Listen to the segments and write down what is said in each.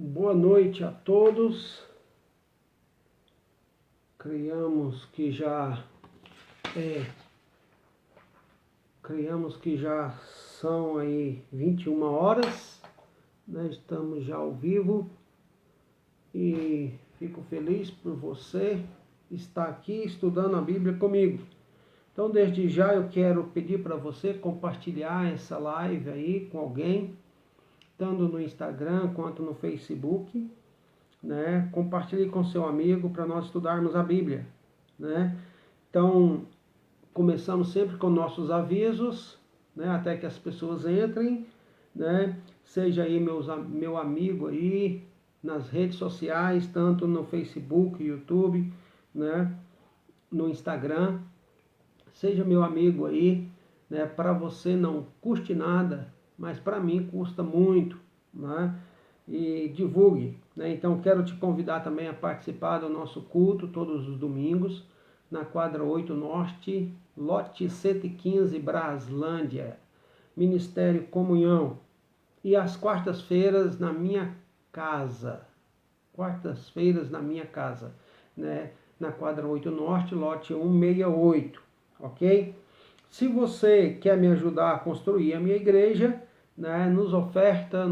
Boa noite a todos. Criamos que já são aí 21 horas, né? Estamos já ao vivo e fico feliz por você estar aqui estudando a Bíblia comigo. Então, desde já eu quero pedir para você compartilhar essa live aí com alguém, tanto no Instagram quanto no Facebook, né? Compartilhe com seu amigo para nós estudarmos a Bíblia, né? Então, começamos sempre com nossos avisos, né? Até que as pessoas entrem, né? Seja aí meu amigo aí nas redes sociais, tanto no Facebook, YouTube, né? No Instagram, seja meu amigo aí, né? Para você não custe nada, mas para mim custa muito, né? E divulgue, né? Então quero te convidar também a participar do nosso culto todos os domingos na quadra 8 Norte, lote 115, Braslândia, Ministério Comunhão, e às quartas-feiras na minha casa, né? Na quadra 8 Norte, lote 168, ok? Se você quer me ajudar a construir a minha igreja, né, nos oferta,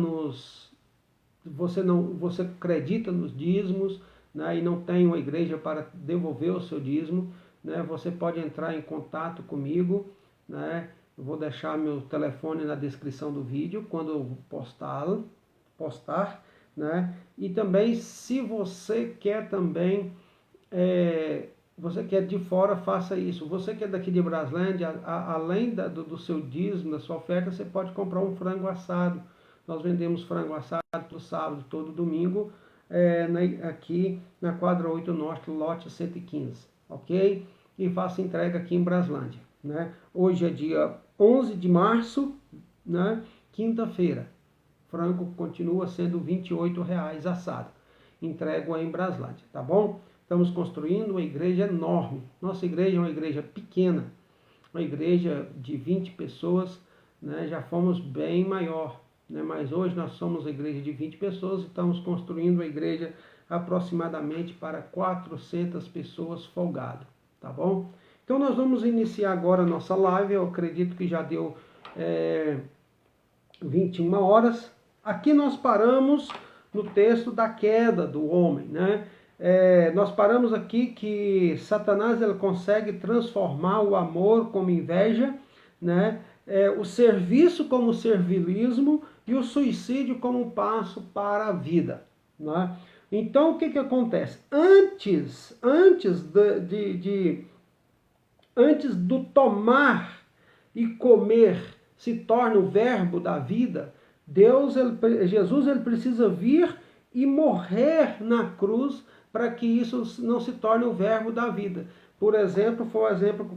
você acredita nos dízimos, né, e não tem uma igreja para devolver o seu dízimo, né, você pode entrar em contato comigo, né, eu vou deixar meu telefone na descrição do vídeo quando eu postar, né, e também se você quer também você que é de fora, faça isso. Você que é daqui de Braslândia, além do seu dízimo, da sua oferta, você pode comprar um frango assado. Nós vendemos frango assado todo sábado, todo domingo, aqui na quadra 8 Norte, lote 115, ok? E faça entrega aqui em Braslândia, né? Hoje é dia 11 de março, né? Quinta-feira. Frango continua sendo R$ 28 assado. Entrego aí em Braslândia, tá bom? Estamos construindo uma igreja enorme. Nossa igreja é uma igreja pequena, uma igreja de 20 pessoas, né? Já fomos bem maior, né? Mas hoje nós somos uma igreja de 20 pessoas e estamos construindo uma igreja aproximadamente para 400 pessoas folgado, tá bom? Então nós vamos iniciar agora a nossa live. Eu acredito que já deu 21 horas. Aqui nós paramos no texto da queda do homem, né? Nós paramos aqui que Satanás ele consegue transformar o amor como inveja, né? O serviço como servilismo e o suicídio como um passo para a vida, né? Então o que acontece? Antes do tomar e comer se torna o verbo da vida, Jesus ele precisa vir e morrer na cruz para que isso não se torne o verbo da vida. Por exemplo,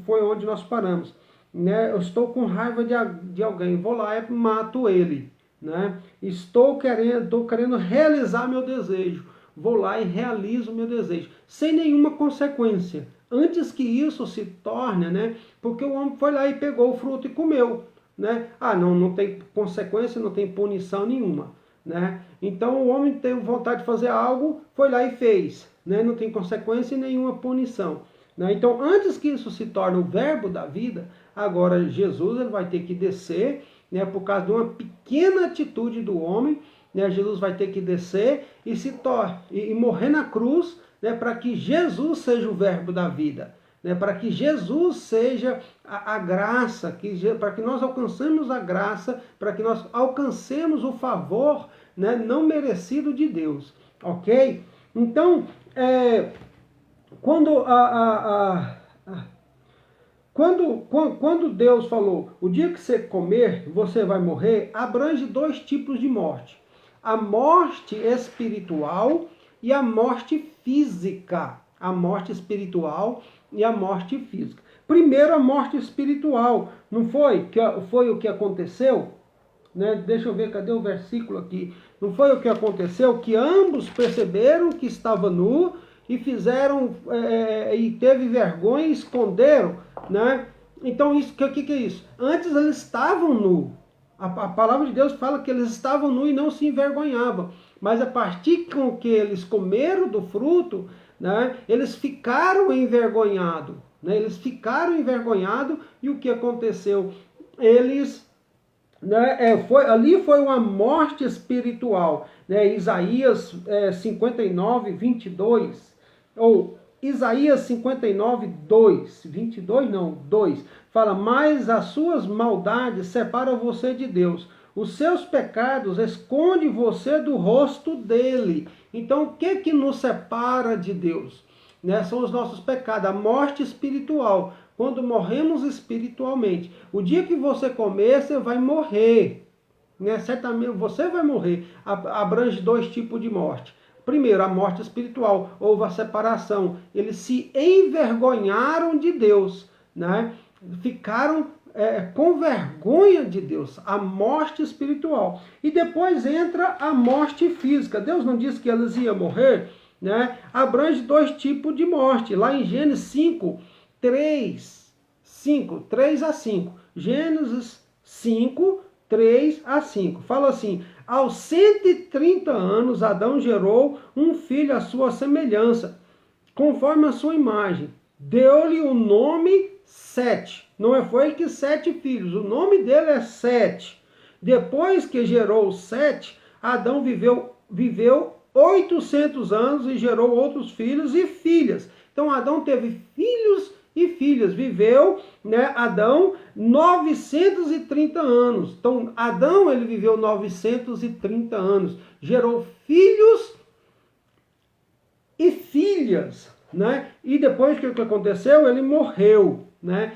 foi onde nós paramos, né? Eu estou com raiva de alguém, vou lá e mato ele, né? Estou querendo realizar meu desejo, vou lá e realizo o meu desejo, sem nenhuma consequência. Antes que isso se torne, né? Porque o homem foi lá e pegou o fruto e comeu, né? Não tem consequência, não tem punição nenhuma, né? Então o homem teve vontade de fazer algo, foi lá e fez, né? Não tem consequência e nenhuma punição, né? Então antes que isso se torne o verbo da vida, agora Jesus ele vai ter que descer, né? Por causa de uma pequena atitude do homem, né? Jesus vai ter que descer e morrer na cruz, né? Para que Jesus seja o verbo da vida, né? Para que Jesus seja a graça, para que nós alcancemos a graça, para que nós alcancemos o favor, né, não merecido de Deus, ok? Então, quando Deus falou, o dia que você comer, você vai morrer, abrange dois tipos de morte. A morte espiritual e a morte física. A morte espiritual e a morte física. Primeiro a morte espiritual, não foi? Foi o que aconteceu? Né? Deixa eu ver, cadê o versículo aqui? Não foi o que aconteceu? Que ambos perceberam que estava nu e fizeram, e teve vergonha e esconderam, né? Então, o que é isso? Antes eles estavam nu. A palavra de Deus fala que eles estavam nu e não se envergonhavam. Mas a partir com que eles comeram do fruto, né, eles ficaram envergonhados. Né, eles ficaram envergonhados e o que aconteceu? Eles... Né, ali foi uma morte espiritual. Né, Isaías 59, 22, ou Isaías 59, 2, 22 não, 2, fala, mas as suas maldades separam você de Deus, os seus pecados escondem você do rosto dele. Então o que nos separa de Deus? Né, são os nossos pecados, a morte espiritual. Quando morremos espiritualmente, o dia que você comer, você vai morrer. Né? Certamente você vai morrer. Abrange dois tipos de morte. Primeiro, a morte espiritual. Houve a separação. Eles se envergonharam de Deus. Né? Ficaram com vergonha de Deus. A morte espiritual. E depois entra a morte física. Deus não disse que eles iam morrer? Né? Abrange dois tipos de morte. Lá em Gênesis 5, 3 a 5. Gênesis 5, 3 a 5. Fala assim, aos 130 anos, Adão gerou um filho à sua semelhança, conforme a sua imagem. Deu-lhe o nome Sete. Não foi que 7 filhos, o nome dele é Sete. Depois que gerou Sete, Adão viveu 800 anos e gerou outros filhos e filhas. Então Adão teve filhos e filhas. Viveu, né, Adão 930 anos. Então Adão ele viveu 930 anos. Gerou filhos e filhas, né? E depois que aconteceu, ele morreu. Né?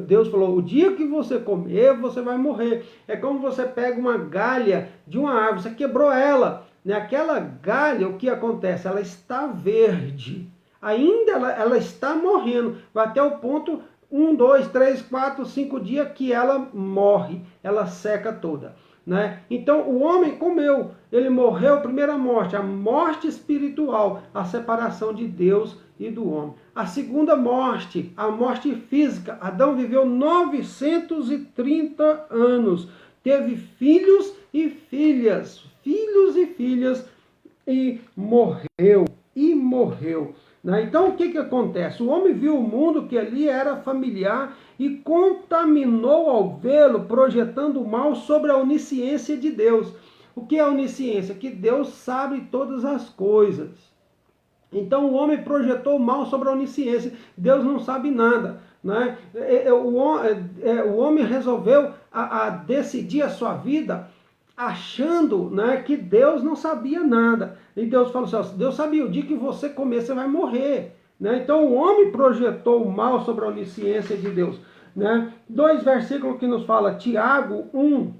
Deus falou, o dia que você comer, você vai morrer. É como você pega uma galha de uma árvore, você quebrou ela. Né? Aquela galha, o que acontece? Ela está verde. Ainda ela está morrendo. Vai até o ponto 1, 2, 3, 4, 5 dias que ela morre. Ela seca toda. Né? Então o homem comeu, ele morreu, primeira morte, a morte espiritual, a separação de Deus e do homem. A segunda morte, a morte física, Adão viveu 930 anos, teve filhos e filhas, e morreu, Né? Então o que acontece? O homem viu o mundo que ali era familiar e contaminou ao vê-lo, projetando o mal sobre a onisciência de Deus. O que é a onisciência? Que Deus sabe todas as coisas. Então o homem projetou o mal sobre a onisciência. Deus não sabe nada. Né? O homem resolveu a decidir a sua vida achando, né, que Deus não sabia nada. E Deus falou assim, Deus sabia, o dia que você comer, você vai morrer. Né? Então o homem projetou o mal sobre a onisciência de Deus. Né? 2 versículos que nos fala, Tiago 1,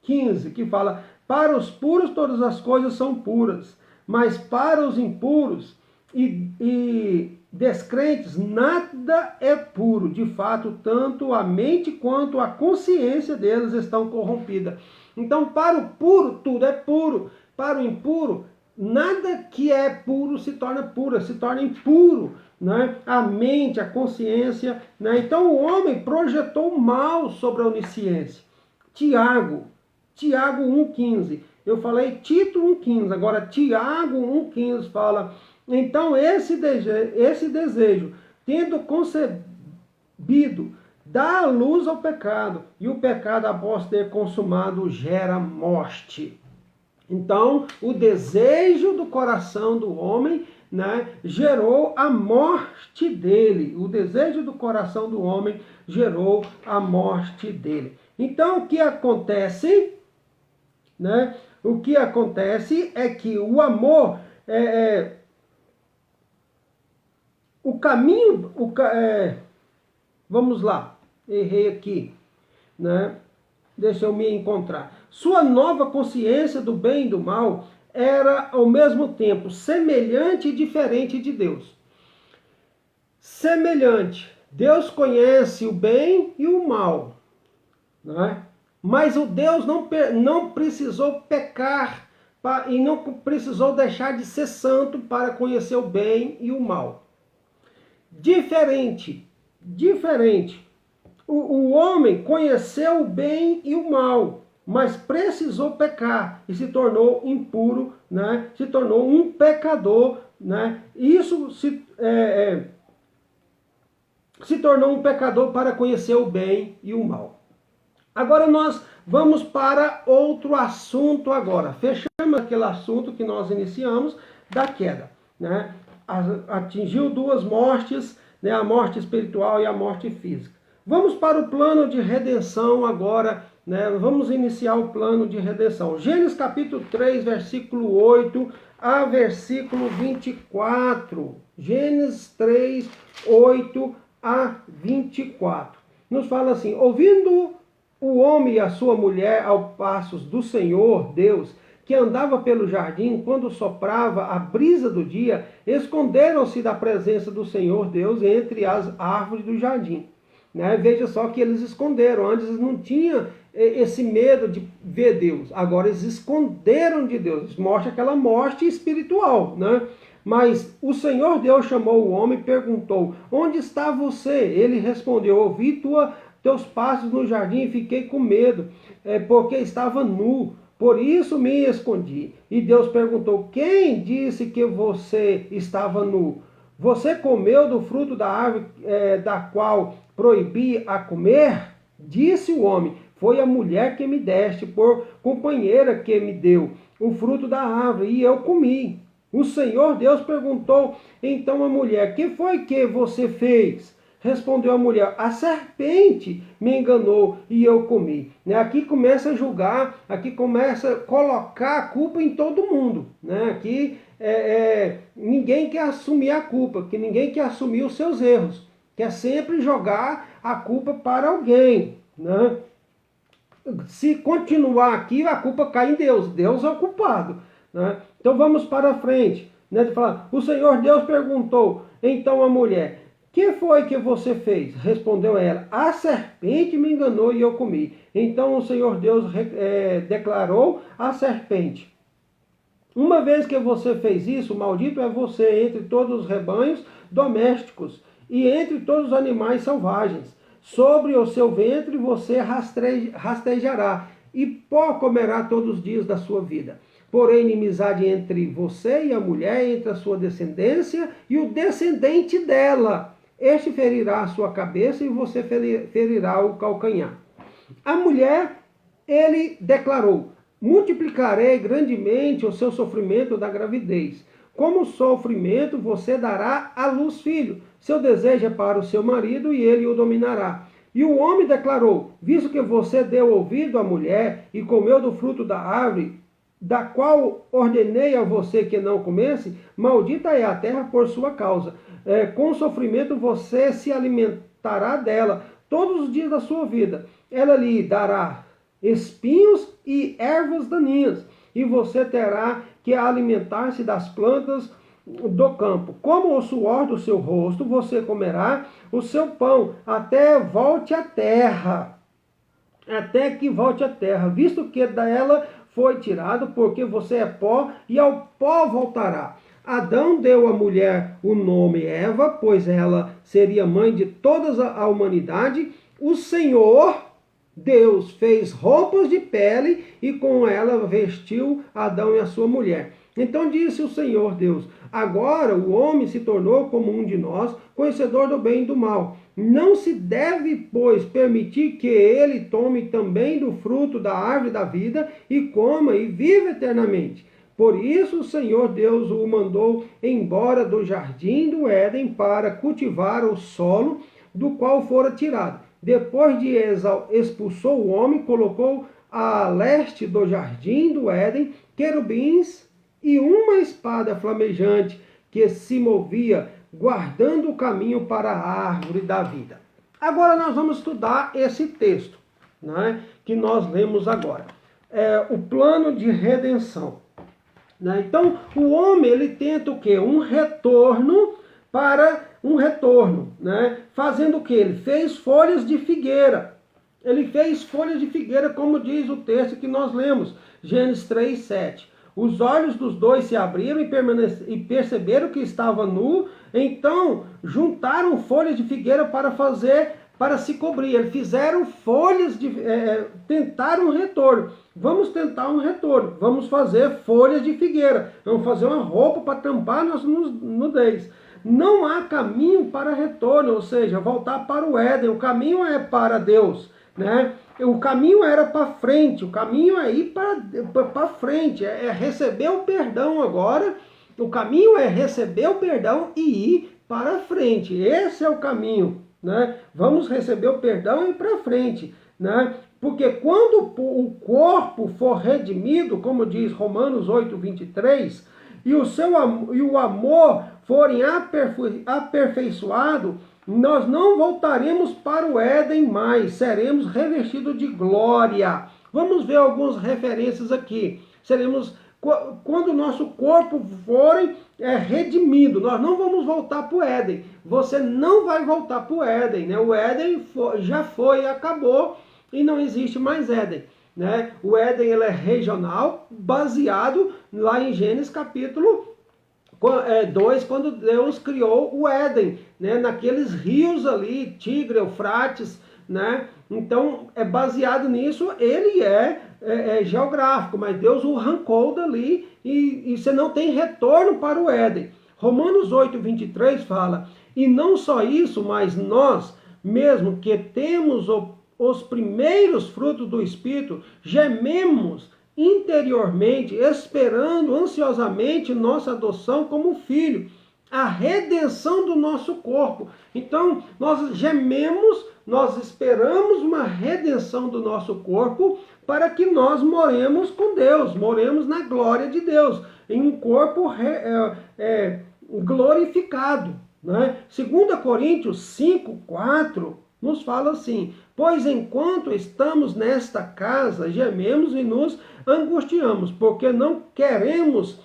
15, que fala, para os puros todas as coisas são puras, mas para os impuros e descrentes nada é puro. De fato, tanto a mente quanto a consciência deles estão corrompidas. Então, para o puro, tudo é puro. Para o impuro, nada que é puro se torna puro, se torna impuro. Né? A mente, a consciência. Né? Então, o homem projetou mal sobre a onisciência. Tiago 1,15. Eu falei Tito 1,15. Agora, Tiago 1,15 fala... Então, esse desejo, tendo concebido, dá luz ao pecado, e o pecado, após ter consumado, gera morte. Então, o desejo do coração do homem, né, gerou a morte dele. O desejo do coração do homem gerou a morte dele. Então, o que acontece, né? O que acontece é que o amor o caminho, vamos lá, errei aqui, né? Deixa eu me encontrar. Sua nova consciência do bem e do mal era ao mesmo tempo semelhante e diferente de Deus. Semelhante. Deus conhece o bem e o mal, né? Mas o Deus não precisou pecar e não precisou deixar de ser santo para conhecer o bem e o mal. Diferente. O homem conheceu o bem e o mal, mas precisou pecar e se tornou impuro, né? Se tornou um pecador, né? Isso se tornou um pecador para conhecer o bem e o mal. Agora nós vamos para outro assunto agora. Fechamos aquele assunto que nós iniciamos da queda, né? Atingiu duas mortes, né? A morte espiritual e a morte física. Vamos para o plano de redenção agora, né? Vamos iniciar o plano de redenção. Gênesis capítulo 3, versículo 8 a versículo 24. Gênesis 3, 8 a 24. Nos fala assim: ouvindo o homem e a sua mulher aos passos do Senhor Deus, que andava pelo jardim, quando soprava a brisa do dia, esconderam-se da presença do Senhor Deus entre as árvores do jardim. Né? Veja só que eles esconderam. Antes não tinha esse medo de ver Deus. Agora eles esconderam de Deus. Mostra aquela morte espiritual, né? Mas o Senhor Deus chamou o homem e perguntou: onde está você? Ele respondeu: ouvi teus passos no jardim e fiquei com medo, porque estava nu. Por isso me escondi. E Deus perguntou: quem disse que você estava nu? Você comeu do fruto da árvore da qual proibi a comer? Disse o homem: foi a mulher que me deste por companheira que me deu o fruto da árvore e eu comi. O Senhor Deus perguntou então à mulher: que foi que você fez? Respondeu a mulher: a serpente me enganou e eu comi. Aqui começa a julgar, aqui começa a colocar a culpa em todo mundo. Aqui ninguém quer assumir a culpa, que ninguém quer assumir os seus erros. Quer sempre jogar a culpa para alguém. Se continuar aqui, a culpa cai em Deus. Deus é o culpado. Então vamos para frente. O Senhor Deus perguntou então à mulher: que foi que você fez? Respondeu ela: a serpente me enganou e eu comi. Então o Senhor Deus declarou à serpente: uma vez que você fez isso, maldito é você entre todos os rebanhos domésticos e entre todos os animais selvagens. Sobre o seu ventre você rastejará e pó comerá todos os dias da sua vida. Porém, inimizade entre você e a mulher, entre a sua descendência e o descendente dela. Este ferirá a sua cabeça e você ferirá o calcanhar. A mulher, ele declarou: multiplicarei grandemente o seu sofrimento da gravidez. Como sofrimento, você dará à luz filho. Seu desejo é para o seu marido e ele o dominará. E o homem declarou: visto que você deu ouvido à mulher e comeu do fruto da árvore, da qual ordenei a você que não comesse, maldita é a terra por sua causa. Com sofrimento você se alimentará dela todos os dias da sua vida. Ela lhe dará espinhos e ervas daninhas, e você terá que alimentar-se das plantas do campo. Como o suor do seu rosto, você comerá o seu pão, até volte à terra. Até que volte à terra, visto que dela foi tirado, porque você é pó, e ao pó voltará. Adão deu à mulher o nome Eva, pois ela seria mãe de toda a humanidade. O Senhor Deus fez roupas de pele e com ela vestiu Adão e a sua mulher. Então disse o Senhor Deus: agora o homem se tornou como um de nós, conhecedor do bem e do mal. Não se deve, pois, permitir que ele tome também do fruto da árvore da vida e coma e viva eternamente. Por isso o Senhor Deus o mandou embora do jardim do Éden para cultivar o solo do qual fora tirado. Depois de expulsou o homem, colocou a leste do jardim do Éden querubins e uma espada flamejante que se movia, guardando o caminho para a árvore da vida. Agora nós vamos estudar esse texto, que nós lemos agora. O plano de redenção. Então, o homem, ele tenta o quê? Um retorno, fazendo o quê? Ele fez folhas de figueira. Ele fez folhas de figueira, como diz o texto que nós lemos, Gênesis 3, 7. Os olhos dos dois se abriram e perceberam que estava nu, então juntaram folhas de figueira para fazer para se cobrir. Eles fizeram folhas, tentaram um retorno. Vamos tentar um retorno. Vamos fazer folhas de figueira. Vamos fazer uma roupa para tampar nossa nudez. Não há caminho para retorno, ou seja, voltar para o Éden. O caminho é para Deus, né? O caminho era para frente, o caminho é ir para frente, é receber o perdão agora. O caminho é receber o perdão e ir para frente. Esse é o caminho, né? Vamos receber o perdão e ir para frente, né? Porque quando o corpo for redimido, como diz Romanos 8:23, e o amor forem aperfeiçoado, nós não voltaremos para o Éden mais, seremos revestidos de glória. Vamos ver algumas referências aqui. Quando o nosso corpo forem redimido, nós não vamos voltar para o Éden. Você não vai voltar para o Éden, né? O Éden já foi, acabou e não existe mais Éden, né? O Éden ele é regional, baseado lá em Gênesis capítulo 2, quando Deus criou o Éden, né? Naqueles rios ali, Tigre, Eufrates, né? Então, é baseado nisso, ele é geográfico, mas Deus o arrancou dali e você não tem retorno para o Éden. Romanos 8:23 fala, e não só isso, mas nós, mesmo que temos os primeiros frutos do Espírito, gememos interiormente, esperando ansiosamente nossa adoção como filho, a redenção do nosso corpo. Então, nós gememos, nós esperamos uma redenção do nosso corpo para que nós moremos com Deus, moremos na glória de Deus, em um corpo glorificado, né? 2 Coríntios 5:4 nos fala assim, pois enquanto estamos nesta casa, gememos e nos angustiamos, porque não queremos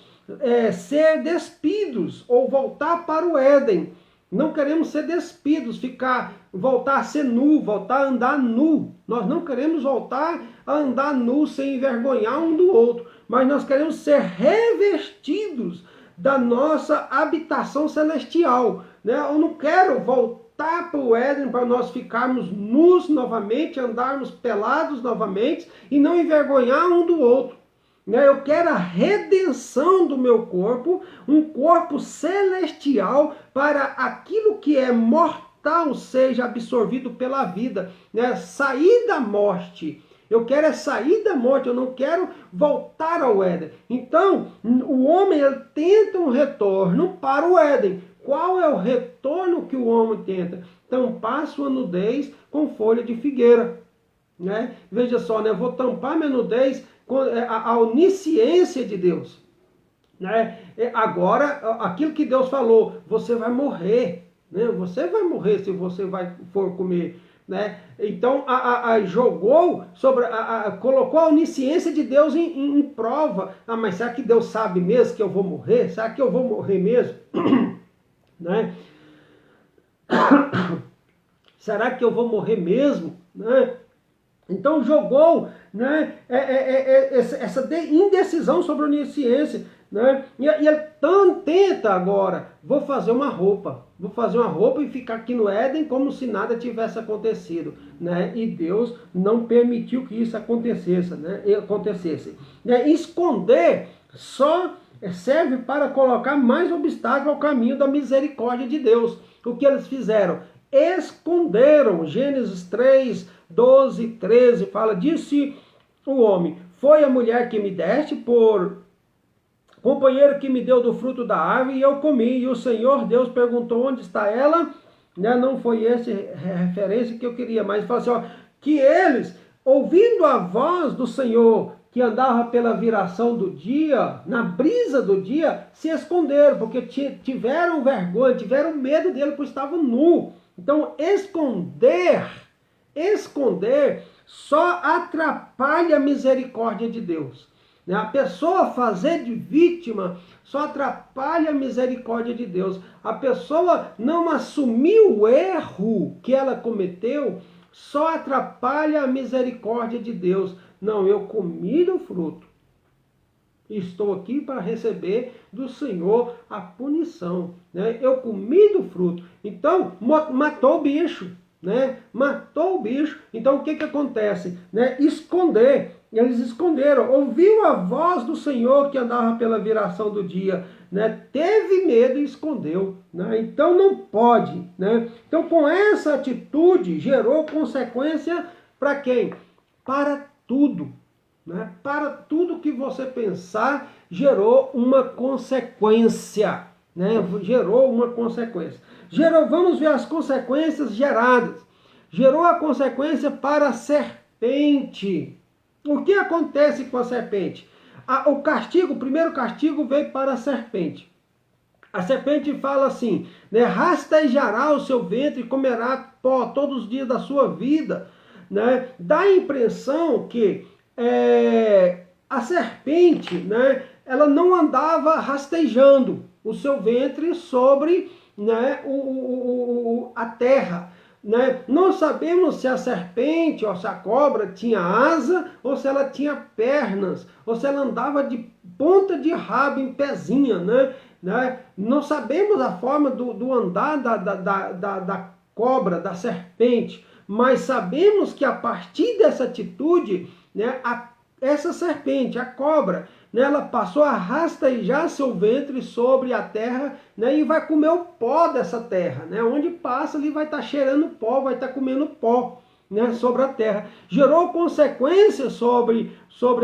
ser despidos ou voltar para o Éden. Não queremos ser despidos, voltar a ser nu, voltar a andar nu. Nós não queremos voltar a andar nu sem envergonhar um do outro, mas nós queremos ser revestidos da nossa habitação celestial, né? Eu não quero voltar para o Éden para nós ficarmos nus novamente, andarmos pelados novamente e não envergonhar um do outro. Eu quero a redenção do meu corpo, um corpo celestial para aquilo que é mortal seja absorvido pela vida, né? Sair da morte. Eu quero sair da morte, eu não quero voltar ao Éden. Então, o homem ele tenta um retorno para o Éden. Qual é o retorno que o homem tenta? Tampar sua nudez com folha de figueira, né? Veja só, né? Eu vou tampar minha nudez com a onisciência de Deus, né? Agora, aquilo que Deus falou, você vai morrer, né? Você vai morrer se você for comer, né? Então, jogou colocou a onisciência de Deus em prova. Mas será que Deus sabe mesmo que eu vou morrer? Será que eu vou morrer mesmo? Né? Será que eu vou morrer mesmo? Né? Então jogou, né, essa indecisão sobre a onisciência, né? E ele tenta agora, vou fazer uma roupa e ficar aqui no Éden como se nada tivesse acontecido, né? E Deus não permitiu que isso acontecesse, né? Esconder só serve para colocar mais obstáculo ao caminho da misericórdia de Deus. O que eles fizeram? Esconderam. Gênesis 3:12-13 fala, disse o homem, foi a mulher que me deste por companheiro que me deu do fruto da árvore e eu comi. E o Senhor Deus perguntou onde está ela, né? Não foi essa referência que eu queria, mas fala assim, ó, que eles, ouvindo a voz do Senhor, que andava pela viração do dia, na brisa do dia, se esconderam, porque tiveram vergonha, tiveram medo dele, porque estavam nu. Então, esconder só atrapalha a misericórdia de Deus. A pessoa fazer de vítima só atrapalha a misericórdia de Deus. A pessoa não assumir o erro que ela cometeu só atrapalha a misericórdia de Deus. Não, eu comi do fruto. Estou aqui para receber do Senhor a punição, né? Eu comi do fruto. Então, matou o bicho, né? Matou o bicho. Então o que que acontece? Né? Esconder. Eles esconderam. Ouviu a voz do Senhor que andava pela viração do dia, né? Teve medo e escondeu, né? Então não pode, né? Então com essa atitude gerou consequência para quem? Para tudo, né? Para tudo que você pensar, gerou uma consequência, né? Gerou uma consequência. Vamos ver as consequências geradas. Gerou a consequência para a serpente. O que acontece com a serpente? O primeiro castigo veio para a serpente. A serpente fala assim, né? Rastejará o seu ventre e comerá pó todos os dias da sua vida, né? Dá a impressão que a serpente, né? Ela não andava rastejando o seu ventre sobre, né? A terra. Né? Não sabemos se a serpente ou se a cobra tinha asa ou se ela tinha pernas ou se ela andava de ponta de rabo em pezinha, né? Não sabemos a forma do andar da cobra, da serpente, mas sabemos que a partir dessa atitude, né, essa serpente, a cobra, né, ela passou a rastejar seu ventre sobre a terra, né, e vai comer o pó dessa terra. Né, onde passa ali vai estar cheirando pó, vai estar comendo pó, né, sobre a terra. Gerou consequências sobre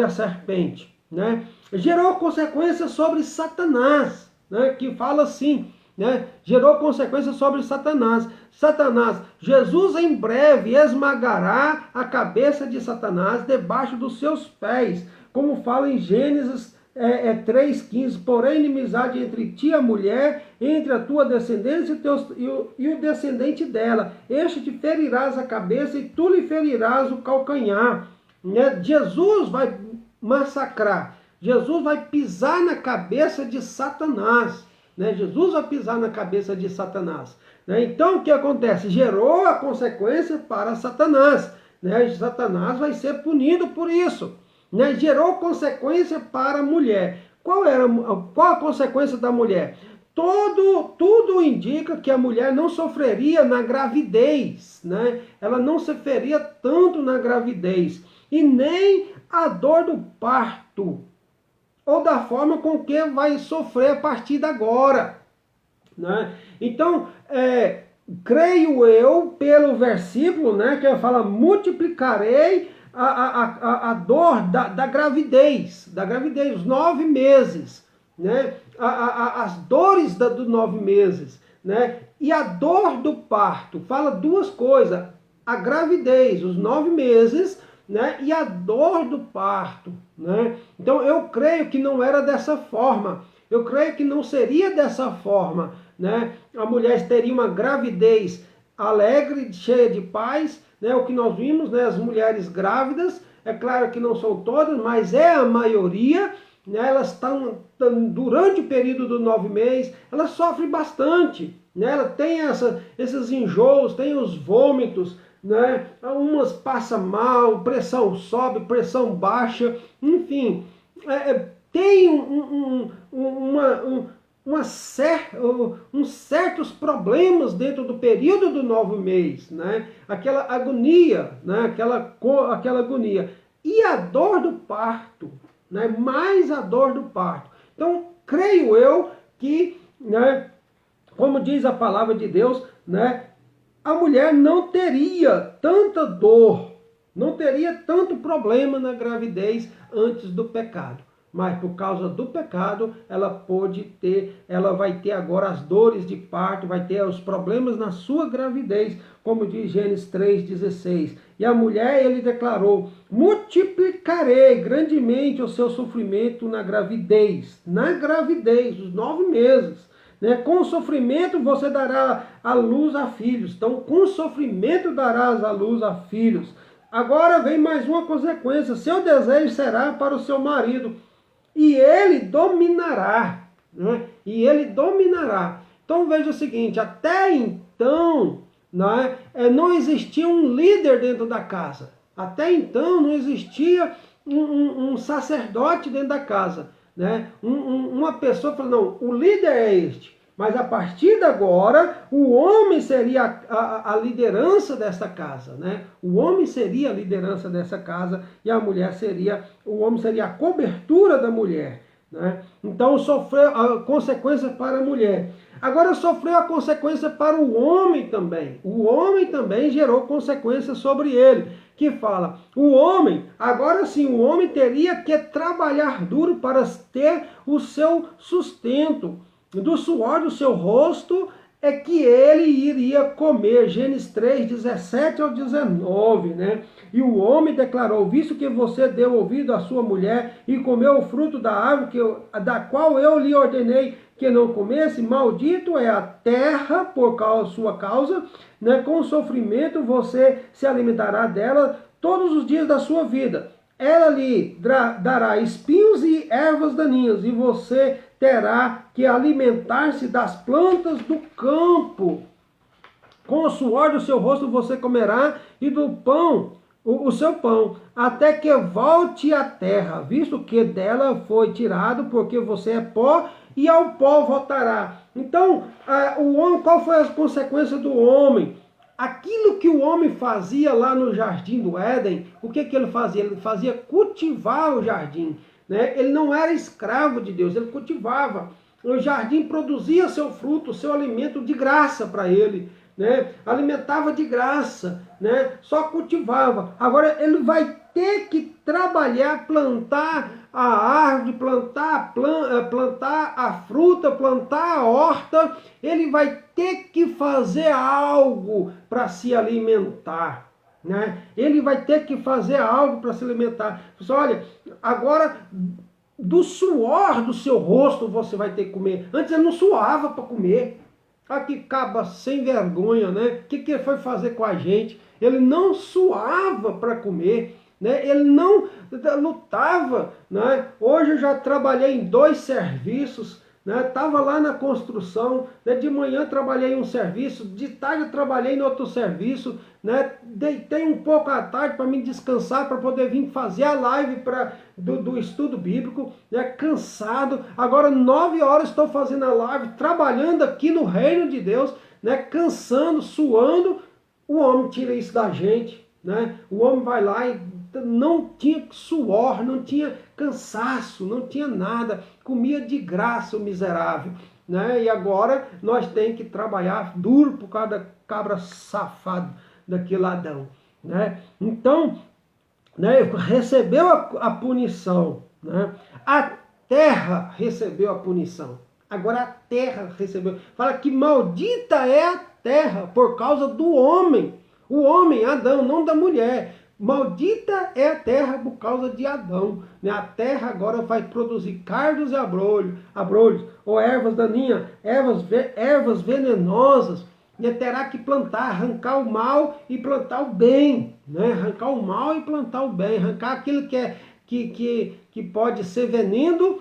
a serpente. Né, gerou consequências sobre Satanás, né, que fala assim, né, gerou consequências sobre Satanás. Jesus em breve esmagará a cabeça de Satanás debaixo dos seus pés, como fala em Gênesis 3,15, porém inimizade entre ti e a mulher, entre a tua descendência e o descendente dela. Este te ferirás a cabeça e tu lhe ferirás o calcanhar. Né? Jesus vai massacrar, Jesus vai pisar na cabeça de Satanás. Né? Jesus vai pisar na cabeça de Satanás. Né? Então o que acontece? Gerou a consequência para Satanás. Né? Satanás vai ser punido por isso. Né? Gerou consequência para a mulher. Qual a consequência da mulher? Tudo indica que a mulher não sofreria na gravidez. Né? Ela não sofreria tanto na gravidez. E nem a dor do parto. Ou da forma com que vai sofrer a partir de agora. Né? Então, creio eu, pelo versículo, né, que fala, multiplicarei a dor da gravidez, os 9 meses, né? As dores dos 9 meses, né? E a dor do parto, fala duas coisas, a gravidez, os 9 meses, né? E a dor do parto, né? Então eu creio que não era dessa forma, eu creio que não seria dessa forma, né? A mulher teria uma gravidez alegre, cheia de paz, né? O que nós vimos, né? As mulheres grávidas, é claro que não são todas, mas é a maioria, né? Elas estão durante o período dos 9 meses, elas sofrem bastante, né? Ela tem esses enjoos, tem os vômitos, né? Umas passam mal, pressão sobe, pressão baixa, enfim, tem certos problemas dentro do período do 9 mês, né? Aquela agonia, né? Aquela agonia. E a dor do parto, né? Mais a dor do parto. Então, creio eu que, né? Como diz a palavra de Deus, né? A mulher não teria tanta dor, não teria tanto problema na gravidez antes do pecado. Mas por causa do pecado, ela vai ter agora as dores de parto, vai ter os problemas na sua gravidez, como diz Gênesis 3,16. E a mulher, ele declarou, multiplicarei grandemente o seu sofrimento na gravidez, os 9 meses. Né? Com sofrimento você dará a luz a filhos. Então, com sofrimento darás a luz a filhos. Agora vem mais uma consequência. Seu desejo será para o seu marido. E ele dominará. Né? E ele dominará. Então veja o seguinte, até então, né, não existia um líder dentro da casa. Até então não existia um sacerdote dentro da casa. Né? Uma pessoa falou, não, o líder é este. Mas a partir de agora, o homem seria a liderança dessa casa, né? O homem seria a liderança dessa casa e o homem seria a cobertura da mulher, né? Então sofreu a consequência para a mulher. Agora sofreu a consequência para o homem também. O homem também gerou consequências sobre ele. Que fala, o homem, agora sim, o homem teria que trabalhar duro para ter o seu sustento. Do suor do seu rosto é que ele iria comer. Gênesis 3, 17 ao 19, né? E o homem declarou, visto que você deu ouvido à sua mulher e comeu o fruto da árvore da qual eu lhe ordenei que não comesse, maldito é a terra por sua causa, né? Com sofrimento você se alimentará dela todos os dias da sua vida. Ela lhe dará espinhos e ervas daninhas, e você terá que alimentar-se das plantas do campo. Com o suor do seu rosto você comerá, e do pão, o seu pão, até que volte à terra, visto que dela foi tirado, porque você é pó, e ao pó voltará. Então, o homem, qual foi a consequência do homem? Aquilo que o homem fazia lá no jardim do Éden, o que ele fazia? Ele fazia cultivar o jardim, né? Ele não era escravo de Deus, ele cultivava. O jardim produzia seu fruto, seu alimento de graça para ele, né? Alimentava de graça, né? Só cultivava. Agora ele vai ter que trabalhar, plantar a árvore, plantar a fruta, plantar a horta. Ele vai ter que fazer algo para se alimentar, né? Ele vai ter que fazer algo para se alimentar. Olha, agora do suor do seu rosto você vai ter que comer. Antes ele não suava para comer. Ah, que caba sem vergonha, né? O que ele foi fazer com a gente? Ele não suava para comer, né? Ele não lutava, né? Hoje eu já trabalhei em 2 serviços, né? Estava lá na construção, né? De manhã trabalhei em um serviço, de tarde eu trabalhei em outro serviço, né? Deitei um pouco à tarde para me descansar, para poder vir fazer a live do estudo bíblico, né? Cansado. Agora 9 horas estou fazendo a live, trabalhando aqui no reino de Deus, né? Cansando, suando. O homem tira isso da gente, né? O homem vai lá e não tinha suor, não tinha cansaço, não tinha nada, comia de graça o miserável, né? E agora nós temos que trabalhar duro por causa da cabra safado daquele Adão, né? Então, né, recebeu a punição, né? A terra recebeu a punição. Agora a terra recebeu. Fala que maldita é a terra por causa do homem. O homem, Adão, não da mulher. Maldita é a terra por causa de Adão. A terra agora vai produzir cardos e abrolhos, ou ervas daninhas, ervas venenosas. E terá que plantar, arrancar o mal e plantar o bem. Né? Arrancar o mal e plantar o bem. Arrancar aquilo que pode ser veneno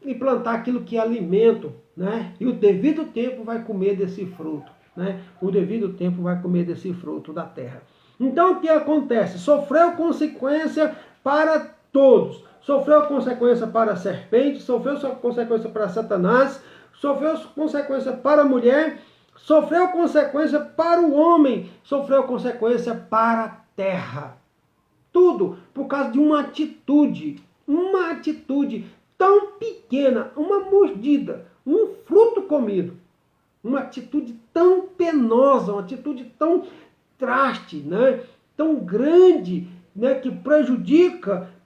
e plantar aquilo que é alimento. Né? E o devido tempo vai comer desse fruto. Né? O devido tempo vai comer desse fruto da terra. Então o que acontece? Sofreu consequência para todos. Sofreu consequência para a serpente, sofreu consequência para Satanás, sofreu consequência para a mulher, sofreu consequência para o homem, sofreu consequência para a terra. Tudo por causa de uma atitude tão pequena, uma mordida, um fruto comido. Uma atitude tão penosa, uma atitude tão traste, né? Tão grande, né? Que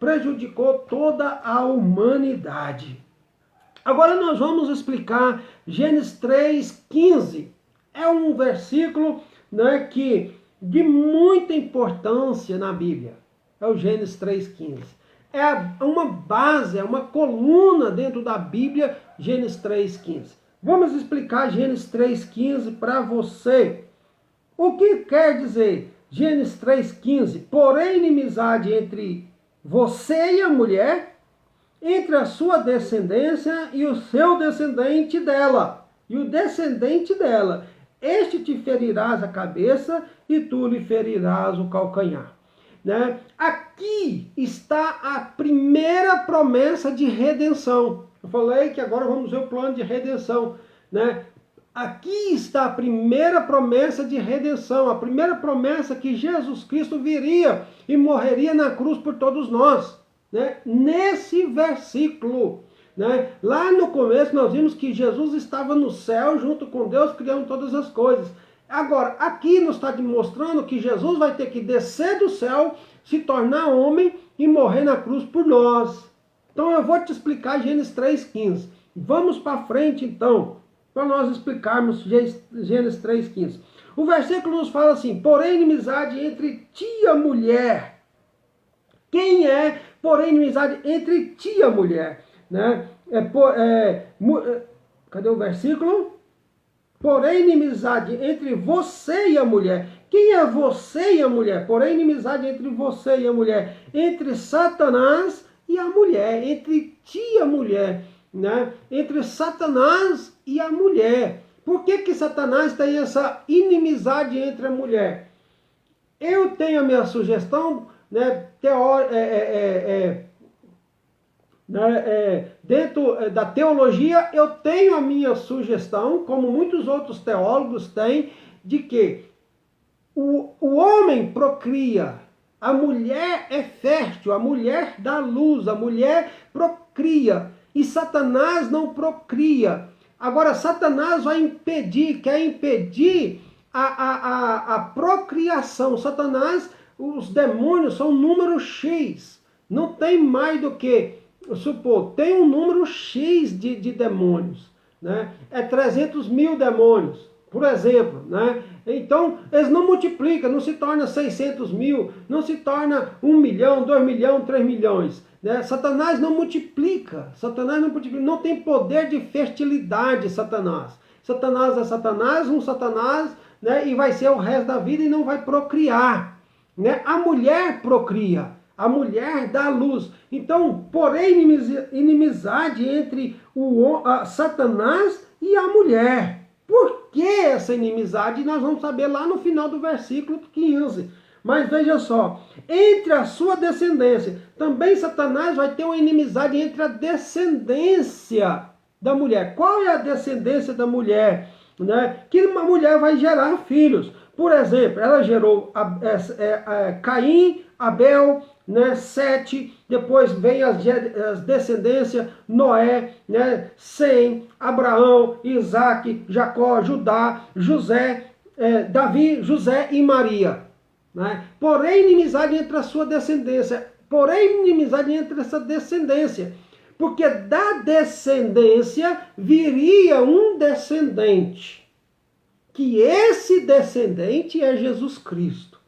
prejudicou toda a humanidade. Agora nós vamos explicar Gênesis 3:15. É um versículo, né, que de muita importância na Bíblia. É o Gênesis 3:15. É uma base, é uma coluna dentro da Bíblia, Gênesis 3:15. Vamos explicar Gênesis 3:15 para você. O que quer dizer Gênesis 3:15? Porém, inimizade entre você e a mulher, entre a sua descendência e o seu descendente dela. E o descendente dela, este te ferirás a cabeça e tu lhe ferirás o calcanhar. Né? Aqui está a primeira promessa de redenção. Eu falei que agora vamos ver o plano de redenção. né? Aqui está a primeira promessa de redenção, a primeira promessa que Jesus Cristo viria e morreria na cruz por todos nós, né? Nesse versículo, né? Lá no começo nós vimos que Jesus estava no céu junto com Deus criando todas as coisas. Agora, aqui nos está demonstrando que Jesus vai ter que descer do céu, se tornar homem e morrer na cruz por nós. Então eu vou te explicar Gênesis 3,15. Vamos para frente então, para nós explicarmos Gênesis 3,15. O versículo nos fala assim: porém inimizade entre ti e a mulher. Quem é, porém, inimizade entre ti e a mulher? Né? Cadê o versículo? Porém, inimizade entre você e a mulher. Quem é você e a mulher? Porém, inimizade entre você e a mulher. Entre Satanás e a mulher. Entre ti e a mulher. Né? Entre Satanás e a mulher. Por que Satanás tem essa inimizade entre a mulher? Eu tenho a minha sugestão, né, dentro da teologia, eu tenho a minha sugestão, como muitos outros teólogos têm, de que o homem procria, a mulher é fértil, a mulher dá luz, a mulher procria, e Satanás não procria. Agora, Satanás quer impedir a procriação. Satanás, os demônios são um número X. Não tem mais do que, supor, tem um número X de demônios. Né? É 300 mil demônios, por exemplo. Né? Então, eles não multiplicam, não se torna 600 mil, não se torna 1 milhão, 2 milhões, 3 milhões. Né? Satanás não multiplica, não tem poder de fertilidade, Satanás. Satanás é Satanás, um Satanás, né? E vai ser o resto da vida e não vai procriar. Né? A mulher procria, a mulher dá luz. Então, porém, inimizade entre Satanás e a mulher. Por que essa inimizade? Nós vamos saber lá no final do versículo 15. Mas veja só, entre a sua descendência, também Satanás vai ter uma inimizade entre a descendência da mulher. Qual é a descendência da mulher? Né? Que uma mulher vai gerar filhos. Por exemplo, ela gerou Caim, Abel, né, Sete, depois vem as descendências, Noé, né, Sem, Abraão, Isaac, Jacó, Judá, José, Davi, José e Maria. Né? Porém, inimizade entre a sua descendência. Porém, inimizade entre essa descendência. Porque da descendência viria um descendente. Que esse descendente é Jesus Cristo.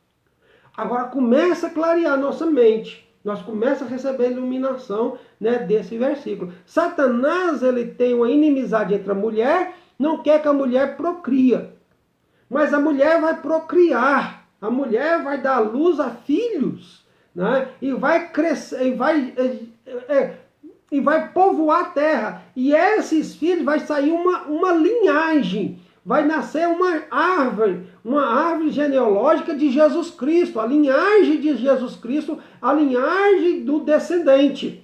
Agora começa a clarear a nossa mente. Nós começamos a receber a iluminação, né, desse versículo. Satanás, ele tem uma inimizade entre a mulher, não quer que a mulher procria. Mas a mulher vai procriar. A mulher vai dar luz a filhos, né? E vai crescer, e vai povoar a terra. E esses filhos vai sair uma linhagem. Vai nascer uma árvore genealógica de Jesus Cristo, a linhagem de Jesus Cristo, a linhagem do descendente.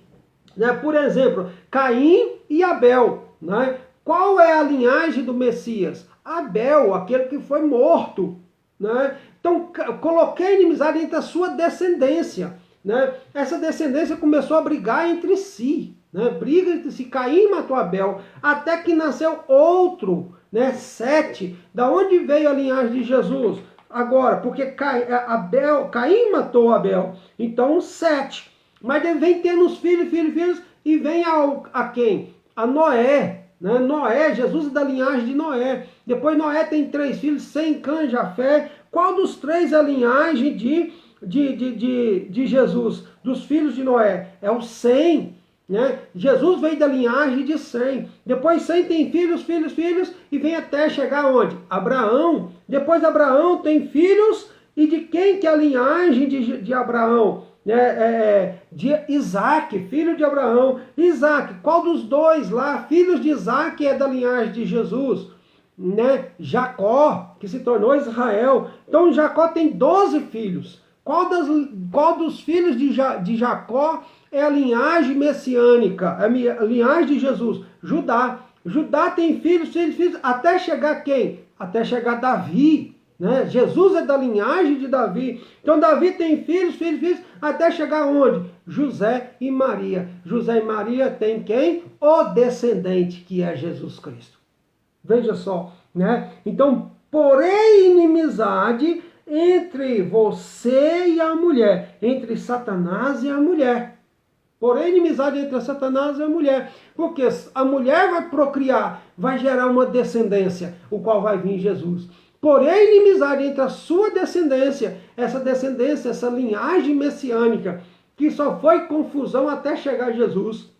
Né? Por exemplo, Caim e Abel. Né? Qual é a linhagem do Messias? Abel, aquele que foi morto. Né? Então, coloquei inimizade entre a sua descendência. Né? Essa descendência começou a brigar entre si. Né? Briga entre si. Caim matou Abel. Até que nasceu outro, né? Sete. Da onde veio a linhagem de Jesus? Agora, porque Caim matou Abel. Então, Sete. Mas ele vem tendo os filhos. E vem a quem? A Noé. Né? Noé, Jesus é da linhagem de Noé. Depois Noé tem 3 filhos, Sem, Cã, Jafé. Qual dos 3 é a linhagem de Jesus? Dos filhos de Noé? É o Sem. Né? Jesus veio da linhagem de Sem. Depois Sem tem filhos, e vem até chegar onde? Abraão. Depois Abraão tem filhos, e de quem que é a linhagem de Abraão? De Isaac, filho de Abraão. Isaac, qual dos 2 lá, filhos de Isaac, é da linhagem de Jesus? Né? Jacó, que se tornou Israel. Então Jacó tem 12 filhos. Qual dos filhos de Jacó é a linhagem messiânica, a linhagem de Jesus? Judá. Judá tem filhos, até chegar quem? Até chegar Davi. Né? Jesus é da linhagem de Davi. Então Davi tem filhos, até chegar onde? José e Maria. José e Maria tem quem? O descendente, que é Jesus Cristo. Veja só, né? Então, porém inimizade entre você e a mulher, entre Satanás e a mulher. Porém, inimizade entre Satanás e a mulher. Porque a mulher vai procriar, vai gerar uma descendência, o qual vai vir Jesus. Porém, inimizade entre a sua descendência, essa linhagem messiânica, que só foi confusão até chegar Jesus.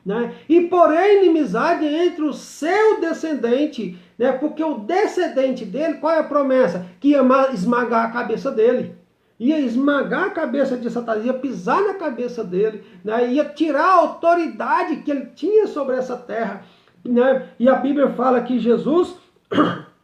Né? E porém, inimizade entre o seu descendente, né? Porque o descendente dele, qual é a promessa? Que ia esmagar a cabeça dele. Ia esmagar a cabeça de Satanás, ia pisar na cabeça dele, né? Ia tirar a autoridade que ele tinha sobre essa terra. Né? E a Bíblia fala que Jesus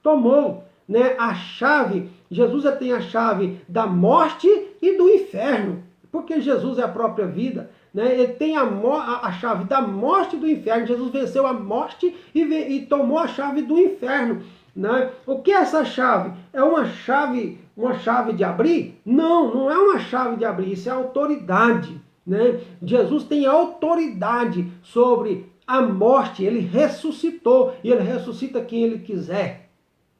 tomou, né, a chave. Jesus tem a chave da morte e do inferno, porque Jesus é a própria vida. Né? Ele tem a chave da morte e do inferno. Jesus venceu a morte e tomou a chave do inferno. Né? O que é essa chave? É uma chave de abrir? Não, não é uma chave de abrir, isso é autoridade. Né? Jesus tem autoridade sobre a morte, ele ressuscitou e ele ressuscita quem ele quiser.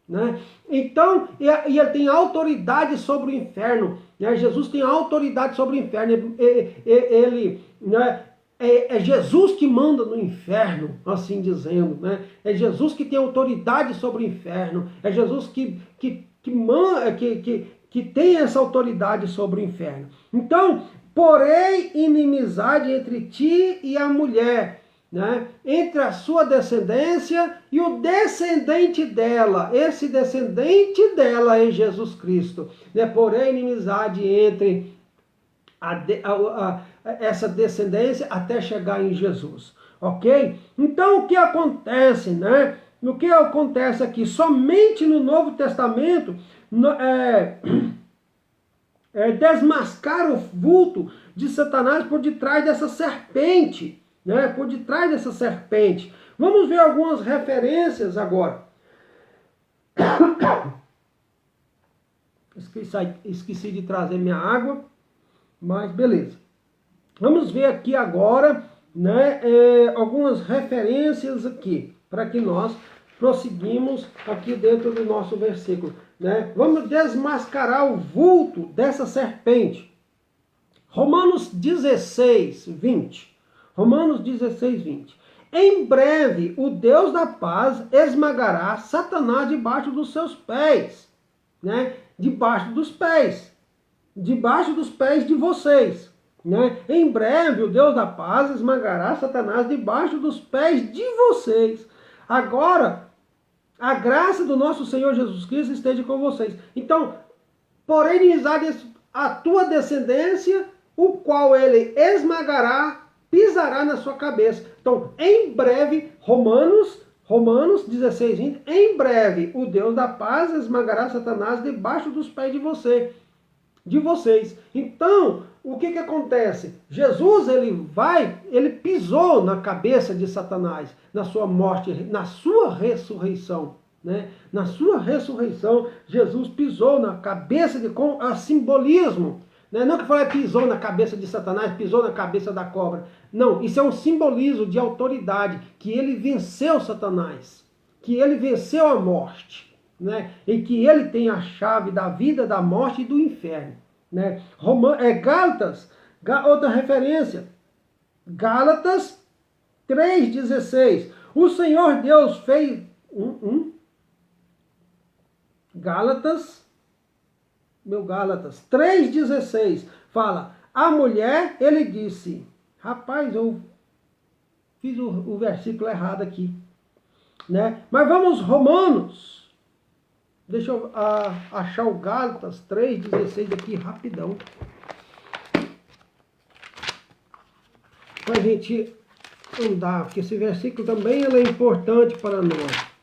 Né? Então, e ele tem autoridade sobre o inferno. Né? Jesus tem autoridade sobre o inferno. Né? É Jesus que manda no inferno, assim dizendo. Né? É Jesus que tem autoridade sobre o inferno. É Jesus que tem essa autoridade sobre o inferno. Então, porém, inimizade entre ti e a mulher. Né? Entre a sua descendência e o descendente dela. Esse descendente dela é Jesus Cristo. Né? Porém, inimizade entre essa descendência até chegar em Jesus. Ok? Então, o que acontece, né? O que acontece aqui? Somente no Novo Testamento desmascar o vulto de Satanás por detrás dessa serpente. Né, por detrás dessa serpente. Vamos ver algumas referências agora. Esqueci de trazer minha água, mas beleza. Vamos ver aqui agora, né, algumas referências aqui, para que nós prosseguimos aqui dentro do nosso versículo. Né? Vamos desmascarar o vulto dessa serpente. Romanos 16, 20. Romanos 16, 20. Em breve, o Deus da paz esmagará Satanás debaixo dos seus pés. Né? Debaixo dos pés. Debaixo dos pés de vocês. Né? Em breve, o Deus da paz esmagará Satanás debaixo dos pés de vocês. Agora, a graça do nosso Senhor Jesus Cristo esteja com vocês. Então, porém, inimizade a tua descendência, o qual ele esmagará, pisará na sua cabeça. Então, em breve, Romanos 16, 20, em breve, o Deus da paz esmagará Satanás debaixo dos pés de vocês. Então, o que acontece? Jesus, ele pisou na cabeça de Satanás, na sua morte, na sua ressurreição. Né? Na sua ressurreição, Jesus pisou na cabeça com simbolismo. Né? Não que fala pisou na cabeça de Satanás, pisou na cabeça da cobra. Não, isso é um simbolismo de autoridade, que ele venceu Satanás, que ele venceu a morte. Né? E que ele tem a chave da vida, da morte e do inferno. Né? Gálatas, outra referência, Gálatas 3,16. O Senhor Deus fez... Gálatas 3,16 fala, a mulher, ele disse, rapaz, eu fiz o versículo errado aqui, né? Mas vamos, Romanos, deixa eu achar o Gálatas 3,16 aqui rapidão, para a gente andar, porque esse versículo também ele é importante para nós.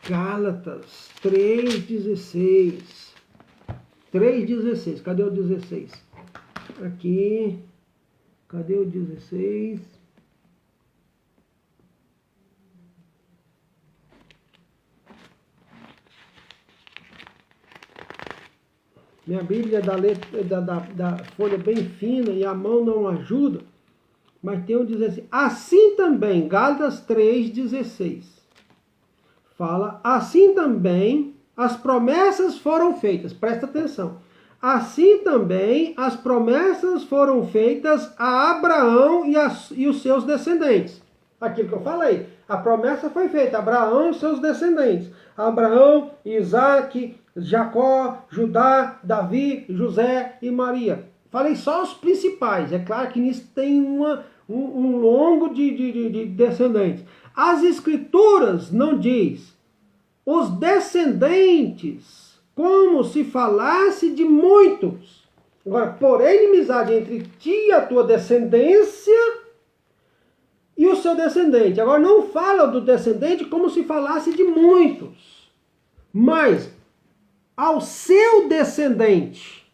Gálatas 3,16. 3,16. Cadê o 16? Aqui. Cadê o 16? Minha Bíblia é da folha bem fina e a mão não ajuda. Mas tem o 16. Assim também, Gálatas 3,16. Fala, assim também as promessas foram feitas. Presta atenção. Assim também as promessas foram feitas a Abraão e os seus descendentes. Aquilo que eu falei. A promessa foi feita a Abraão e os seus descendentes. Abraão, Isaac, Jacó, Judá, Davi, José e Maria. Falei só os principais. É claro que nisso tem um longo de descendentes. As escrituras não diz os descendentes, como se falasse de muitos. Agora, porém, inimizade entre ti e a tua descendência e o seu descendente. Agora, não fala do descendente como se falasse de muitos, mas ao seu descendente,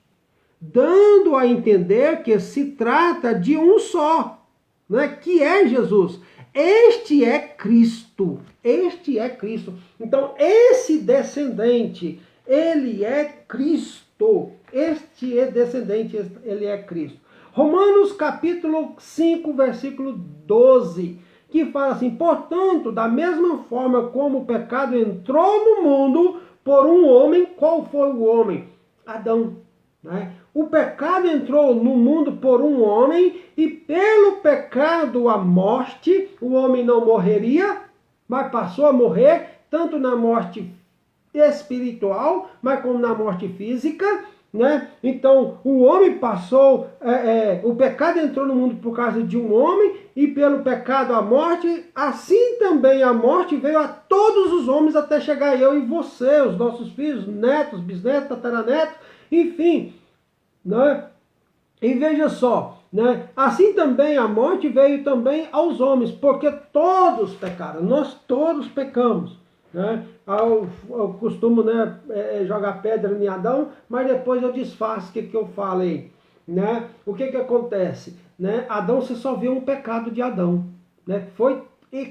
dando a entender que se trata de um só, né, que é Jesus. Este é Cristo. Este é Cristo. Então, esse descendente, ele é Cristo. Este é descendente, ele é Cristo. Romanos capítulo 5, versículo 12, que fala assim, portanto, da mesma forma como o pecado entrou no mundo por um homem, qual foi o homem? Adão. Né? O pecado entrou no mundo por um homem e pelo pecado a morte, o homem não morreria, mas passou a morrer, tanto na morte espiritual, mas como na morte física, né? Então o homem passou, o pecado entrou no mundo por causa de um homem e pelo pecado a morte, assim também a morte veio a todos os homens até chegar eu e você, os nossos filhos, netos, bisnetos, tataranetos, enfim, né? E veja só, né? Assim também a morte veio também aos homens, porque todos pecaram, nós todos pecamos. Né? Eu costumo, né, jogar pedra em Adão, mas depois eu desfaço o que eu falei. Né? O que acontece? Né? Adão, você só vê um pecado de Adão. Né? Foi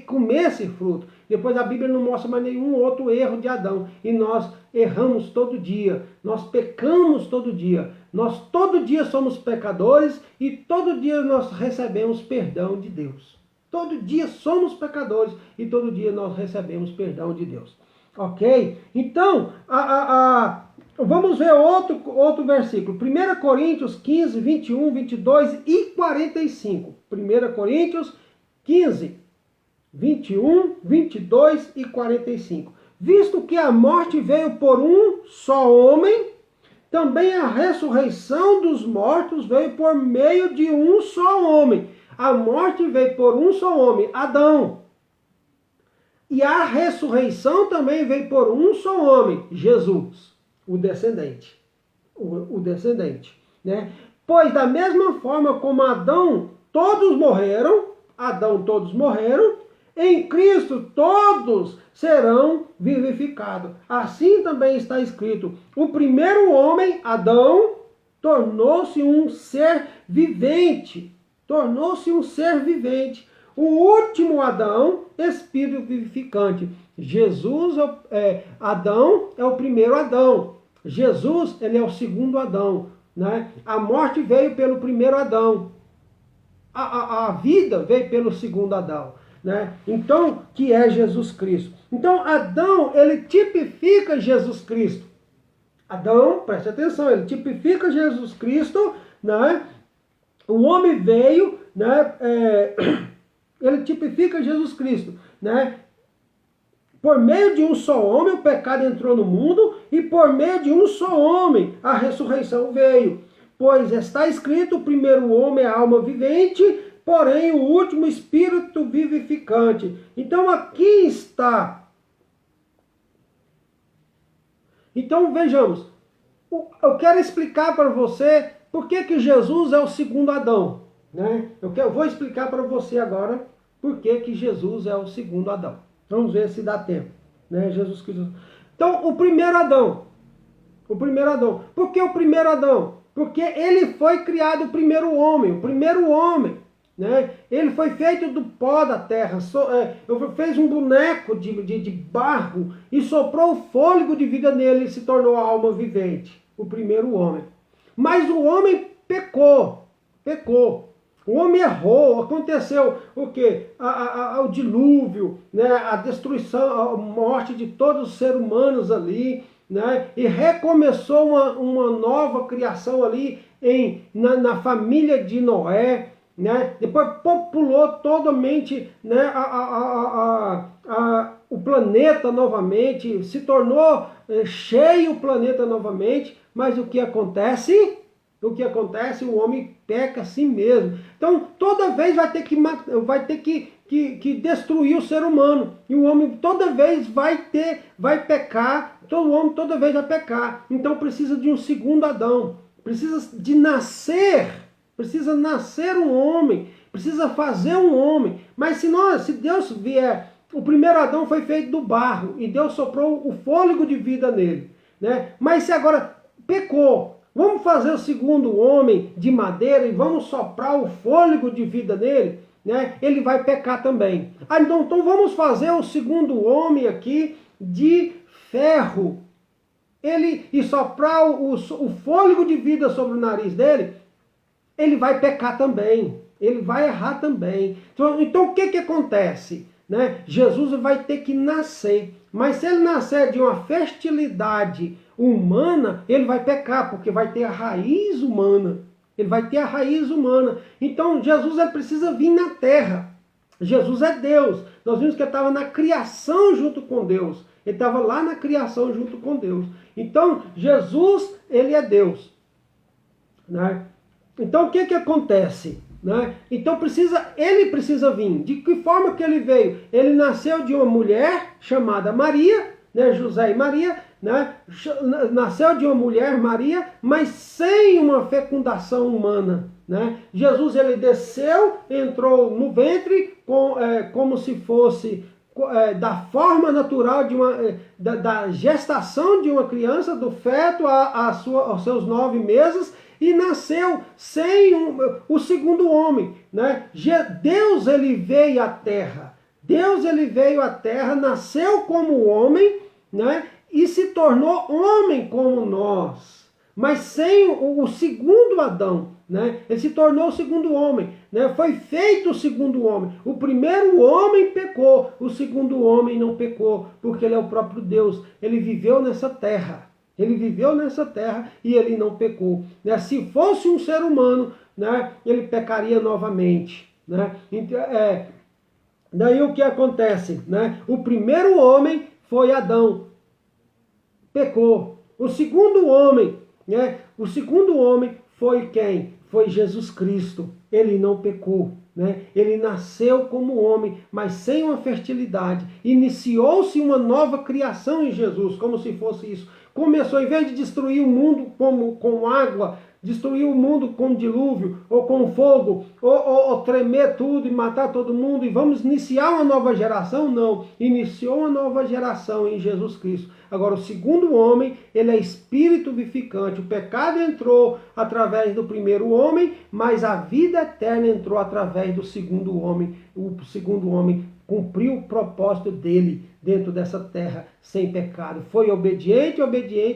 comer esse fruto. Depois a Bíblia não mostra mais nenhum outro erro de Adão. E nós erramos todo dia. Nós pecamos todo dia. Nós todo dia somos pecadores e todo dia nós recebemos perdão de Deus. Todo dia somos pecadores e todo dia nós recebemos perdão de Deus. Ok? Então, vamos ver outro versículo. 1 Coríntios 15, 21, 22 e 45. 1 Coríntios 15, 21, 22 e 45. Visto que a morte veio por um só homem, também a ressurreição dos mortos veio por meio de um só homem. A morte veio por um só homem, Adão. E a ressurreição também veio por um só homem, Jesus, o descendente. O descendente. Né? Pois da mesma forma como Adão todos morreram, em Cristo todos serão vivificados. Assim também está escrito, o primeiro homem, Adão, tornou-se um ser vivente. Tornou-se um ser vivente. O último Adão, espírito vivificante. Adão é o primeiro Adão. Jesus, ele é o segundo Adão. Né? A morte veio pelo primeiro Adão. A vida veio pelo segundo Adão. Né? Então, que é Jesus Cristo. Então, Adão, ele tipifica Jesus Cristo. Adão, preste atenção, ele tipifica Jesus Cristo, né? O homem veio, né? Ele tipifica Jesus Cristo, né? Por meio de um só homem o pecado entrou no mundo e por meio de um só homem a ressurreição veio. Pois está escrito, o primeiro homem é a alma vivente, porém o último espírito vivificante. Então aqui está. Então vejamos, eu quero explicar para você por que Jesus é o segundo Adão. Né? Eu vou explicar para você agora por que Jesus é o segundo Adão. Vamos ver se dá tempo. né? Jesus Cristo. Então, o primeiro Adão. Por que o primeiro Adão? Porque ele foi criado o primeiro homem, né? Ele foi feito do pó da terra, fez um boneco de barro e soprou o fôlego de vida nele e se tornou a alma vivente, o primeiro homem. Mas o homem pecou. O homem errou, aconteceu o quê? O dilúvio, né? A destruição, a morte de todos os seres humanos ali, né? E recomeçou uma nova criação ali na família de Noé, né? Depois populou totalmente, né? O planeta novamente, se tornou cheio o planeta novamente, mas o que acontece? O homem peca a si mesmo. Então, toda vez vai ter que destruir o ser humano. E o homem toda vez vai pecar, todo homem toda vez vai pecar. Então precisa de um segundo Adão. Precisa nascer um homem, precisa fazer um homem. Mas se Deus vier, o primeiro Adão foi feito do barro e Deus soprou o fôlego de vida nele, né? Mas se agora pecou, vamos fazer o segundo homem de madeira e vamos soprar o fôlego de vida nele, né? Ele vai pecar também. Então vamos fazer o segundo homem aqui de ferro. E soprar o fôlego de vida sobre o nariz dele, ele vai pecar também. Ele vai errar também. Então o que acontece? Né? Jesus vai ter que nascer. Mas se ele nascer de uma fertilidade humana, ele vai pecar, porque vai ter a raiz humana. Então Jesus ele precisa vir na terra. Jesus é Deus. Nós vimos que ele estava na criação junto com Deus. Ele estava lá na criação junto com Deus. Então Jesus, ele é Deus. Né? Então o que acontece? Né? Então ele precisa vir. De que forma que ele veio? Ele nasceu de uma mulher chamada Maria, né? José e Maria, né? Nasceu de uma mulher, Maria, mas sem uma fecundação humana. Né? Jesus ele desceu, entrou no ventre como se fosse da forma natural da gestação de uma criança, do feto aos seus 9 meses, e nasceu sem o segundo homem. Né? Deus ele veio à terra. Nasceu como homem, né? E se tornou homem como nós. Mas sem o segundo Adão. Né? Ele se tornou o segundo homem. Né? Foi feito o segundo homem. O primeiro homem pecou. O segundo homem não pecou. Porque ele é o próprio Deus. Ele viveu nessa terra. E ele não pecou. Né? Se fosse um ser humano, né, ele pecaria novamente. Né? Então, daí o que acontece? Né? O primeiro homem foi Adão. Pecou. O segundo homem, né? Foi quem? Foi Jesus Cristo. Ele não pecou. Né? Ele nasceu como homem, mas sem uma fertilidade. Iniciou-se uma nova criação em Jesus, como se fosse isso. Começou, em vez de destruir o mundo com água, destruir o mundo com dilúvio, ou com fogo, ou tremer tudo e matar todo mundo, e vamos iniciar uma nova geração? Não. Iniciou uma nova geração em Jesus Cristo. Agora, o segundo homem, ele é espírito vivificante. O pecado entrou através do primeiro homem, mas a vida eterna entrou através do segundo homem. O segundo homem cumpriu o propósito dele dentro dessa terra sem pecado. Foi obediente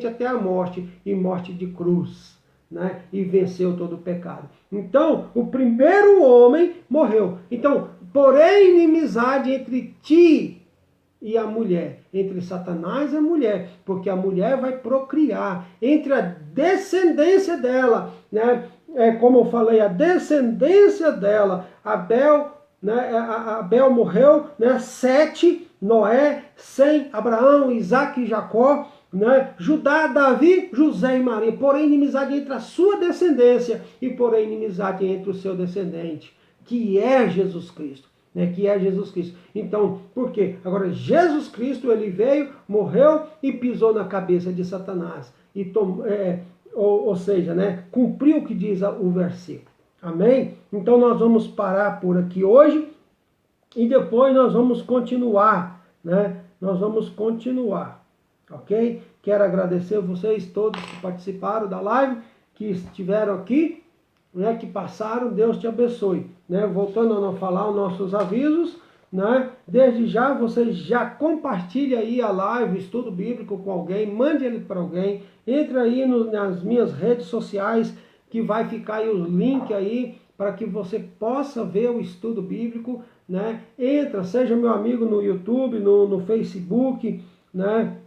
até a morte, e morte de cruz. Né? E venceu todo o pecado. Então, o primeiro homem morreu. Então, porém, inimizade entre ti e a mulher, entre Satanás e a mulher, porque a mulher vai procriar entre a descendência dela, né? Como eu falei, a descendência dela. Abel, né? Abel morreu, né? Sete, Noé, Sem, Abraão, Isaac e Jacó, né? Judá, Davi, José e Maria. Porém, inimizade entre a sua descendência e porém inimizade entre o seu descendente, que é Jesus Cristo. Né, que é Jesus Cristo. Então, por quê? Agora, Jesus Cristo, ele veio, morreu e pisou na cabeça de Satanás. Ou seja, né, cumpriu o que diz o versículo. Amém? Então, nós vamos parar por aqui hoje e depois nós vamos continuar, né, nós vamos continuar, ok? Quero agradecer a vocês todos que participaram da live, que estiveram aqui, né, que passaram, Deus te abençoe. Né? Voltando a não falar os nossos avisos, né? Desde já, você já compartilha aí a live, o estudo bíblico com alguém, mande ele para alguém, entre aí nas minhas redes sociais, que vai ficar aí o link aí, para que você possa ver o estudo bíblico, né? Entra, seja meu amigo no YouTube, no Facebook, né?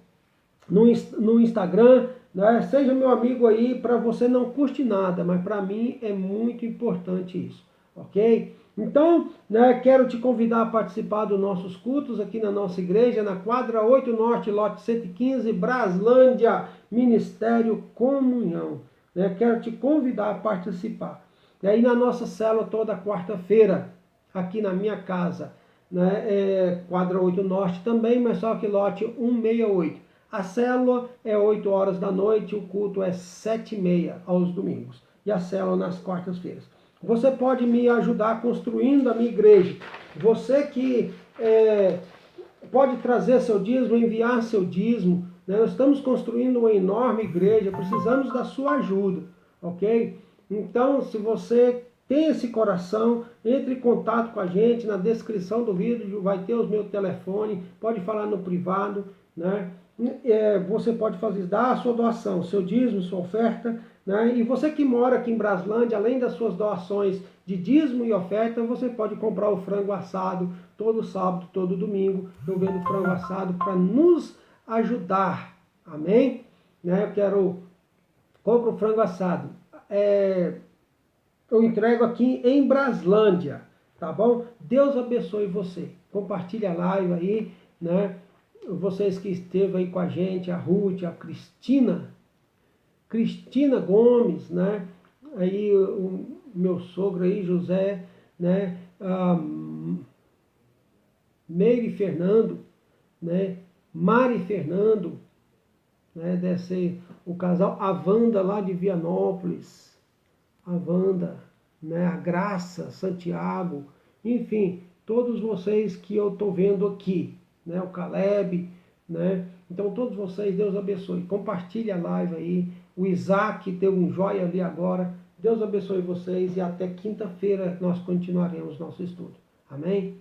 No Instagram, né? Seja meu amigo aí, para você não custe nada, mas para mim é muito importante isso, ok? Então, né, quero te convidar a participar dos nossos cultos aqui na nossa igreja, na quadra 8 Norte, lote 115, Braslândia, Ministério Comunhão. Né? Quero te convidar a participar. E aí na nossa célula toda quarta-feira, aqui na minha casa, né, quadra 8 Norte também, mas só que lote 168. A célula é 8 horas da noite, o culto é 7h30 aos domingos. E a célula nas quartas-feiras. Você pode me ajudar construindo a minha igreja. Você que pode trazer seu dízimo, enviar seu dízimo. Né? Nós estamos construindo uma enorme igreja, precisamos da sua ajuda, ok? Então, se você tem esse coração, entre em contato com a gente, na descrição do vídeo vai ter os meus telefones, pode falar no privado, né? Você pode dar a sua doação, seu dízimo, sua oferta, né? E você que mora aqui em Braslândia, além das suas doações de dízimo e oferta, você pode comprar o frango assado todo sábado, todo domingo. Eu vendo frango assado para nos ajudar, amém? Né? Compro o frango assado. Eu entrego aqui em Braslândia, tá bom? Deus abençoe você. Compartilha a live aí, né? Vocês que esteve aí com a gente, a Ruth, a Cristina Gomes, né? Aí o meu sogro aí, José, né? Meire Fernando, né? Mari Fernando, né? Deve ser o casal, a Wanda lá de Vianópolis, a Wanda, né? A Graça, Santiago, enfim, todos vocês que eu estou vendo aqui, né? O Caleb, né? Então todos vocês, Deus abençoe. Compartilhe a live aí. O Isaac deu um joia ali agora. Deus abençoe vocês e até quinta-feira nós continuaremos nosso estudo. Amém?